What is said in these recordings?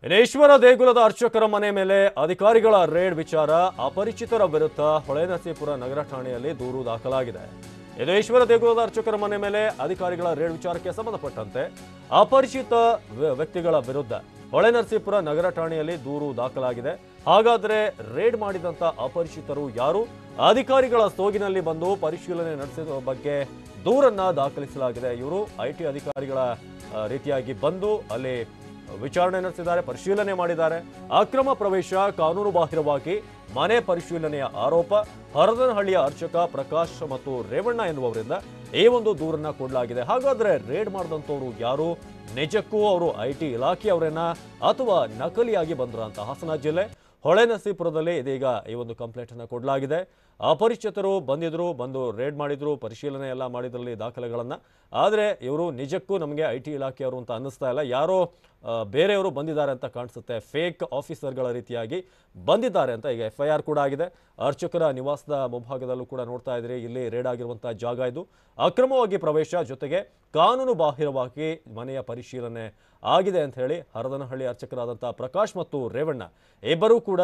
ಇನ್ನು ಈಶ್ವರ ದೇಗುಲದ ಅರ್ಚಕರ ಮನೆ ಮೇಲೆ ಅಧಿಕಾರಿಗಳ ರೇಡ್ ವಿಚಾರ ಅಪರಿಚಿತರ ವಿರುದ್ಧ ಹೊಳೆನರಸೀಪುರ ನಗರ ಠಾಣೆಯಲ್ಲಿ ದೂರು ದಾಖಲಾಗಿದೆ. ಇದು ಈಶ್ವರ ದೇಗುಲದ ಅರ್ಚಕರ ಮನೆ ಮೇಲೆ ಅಧಿಕಾರಿಗಳ ರೇಡ್ ವಿಚಾರಕ್ಕೆ ಸಂಬಂಧಪಟ್ಟಂತೆ ಅಪರಿಚಿತ ವ್ಯಕ್ತಿಗಳ ವಿರುದ್ಧ ಹೊಳೆನರಸೀಪುರ ನಗರ ಠಾಣೆಯಲ್ಲಿ ದೂರು ದಾಖಲಾಗಿದೆ. ಹಾಗಾದರೆ ರೇಡ್ ಮಾಡಿದಂತ ಅಪರಿಚಿತರು ಯಾರು? ಅಧಿಕಾರಿಗಳ ಸೋಗಿನಲ್ಲಿ ಬಂದು ಪರಿಶೀಲನೆ ನಡೆಸಿದ ಬಗ್ಗೆ ದೂರನ್ನ ದಾಖಲಿಸಲಾಗಿದೆ. ಇವರು ಐಟಿ ಅಧಿಕಾರಿಗಳ ರೀತಿಯಾಗಿ ಬಂದು ಅಲ್ಲಿ ವಿಚಾರಣೆ ನಡೆಸಿದ್ದಾರೆ, ಪರಿಶೀಲನೆ ಮಾಡಿದ್ದಾರೆ. ಅಕ್ರಮ ಪ್ರವೇಶ, ಕಾನೂನು ಬಾಹಿರವಾಗಿ ಮನೆ ಪರಿಶೀಲನೆಯ ಆರೋಪ ಹರದನಹಳ್ಳಿಯ ಅರ್ಚಕ ಪ್ರಕಾಶ್ ಮತ್ತು ರೇವಣ್ಣ ಎನ್ನುವವರಿಂದ ಈ ಒಂದು ದೂರನ್ನ ಕೊಡಲಾಗಿದೆ. ಹಾಗಾದ್ರೆ ರೇಡ್ ಮಾಡಿದಂಥವ್ರು ಯಾರು? ನಿಜಕ್ಕೂ ಅವರು ಐಟಿ ಇಲಾಖೆಯವರೇನ ಅಥವಾ ನಕಲಿಯಾಗಿ ಬಂದ್ರ ಅಂತ ಹಾಸನ ಜಿಲ್ಲೆ ಹೊಳೆನರಸೀಪುರದಲ್ಲಿ ಇದೀಗ ಈ ಒಂದು ಕಂಪ್ಲೇಂಟ್ ಅನ್ನು ಕೊಡಲಾಗಿದೆ. ಅಪರಿಚಿತರು ಬಂದು ರೇಡ್ ಮಾಡಿದ್ರು, ಪರಿಶೀಲನೆ ಎಲ್ಲ ಮಾಡಿದ್ರಲ್ಲಿ ದಾಖಲೆಗಳನ್ನ. ಆದರೆ ಇವರು ನಿಜಕ್ಕೂ ನಮಗೆ ಐಟಿ ಇಲಾಖೆಯವರು ಅಂತ ಅನ್ನಿಸ್ತಾ ಇಲ್ಲ, ಯಾರೋ ಬೇರೆಯವರು ಬಂದಿದ್ದಾರೆ ಅಂತ ಕಾಣಿಸುತ್ತೆ. ಫೇಕ್ ಆಫೀಸರ್ಗಳ ರೀತಿಯಾಗಿ ಬಂದಿದ್ದಾರೆ ಅಂತ ಈಗ FIR ಕೂಡ ಆಗಿದೆ. ಅರ್ಚಕರ ನಿವಾಸದ ಮುಂಭಾಗದಲ್ಲೂ ಕೂಡ ನೋಡ್ತಾ ಇದ್ರಿ, ಇಲ್ಲಿ ರೇಡ್ ಆಗಿರುವಂತಹ ಜಾಗ ಇದು. ಅಕ್ರಮವಾಗಿ ಪ್ರವೇಶ ಜೊತೆಗೆ ಕಾನೂನು ಬಾಹಿರವಾಗಿ ಮನೆಯ ಪರಿಶೀಲನೆ ಆಗಿದೆ ಅಂತ ಹೇಳಿ ಹರದನಹಳ್ಳಿ ಅರ್ಚಕರಾದಂತಹ ಪ್ರಕಾಶ್ ಮತ್ತು ರೇವಣ್ಣ ಇಬ್ಬರೂ ಕೂಡ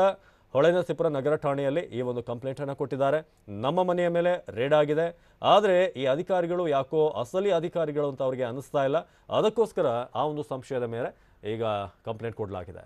ಹೊಳೆನರಸೀಪುರ ನಗರ ಠಾಣೆಯಲ್ಲಿ ಈ ಒಂದು ಕಂಪ್ಲೇಂಟ್ ಅನ್ನು ಕೊಟ್ಟಿದ್ದಾರೆ. ನಮ್ಮ ಮನೆಯ ಮೇಲೆ ರೇಡ್ ಆಗಿದೆ, ಆದರೆ ಈ ಅಧಿಕಾರಿಗಳು ಯಾಕೋ ಅಸಲಿ ಅಧಿಕಾರಿಗಳು ಅಂತ ಅವರಿಗೆ ಅನ್ನಿಸ್ತಾ ಇಲ್ಲ. ಅದಕ್ಕೋಸ್ಕರ ಆ ಒಂದು ಸಂಶಯದ ಮೇಲೆ ಈಗ ಕಂಪ್ಲೇಂಟ್ ಕೊಡಲಾಗಿದೆ.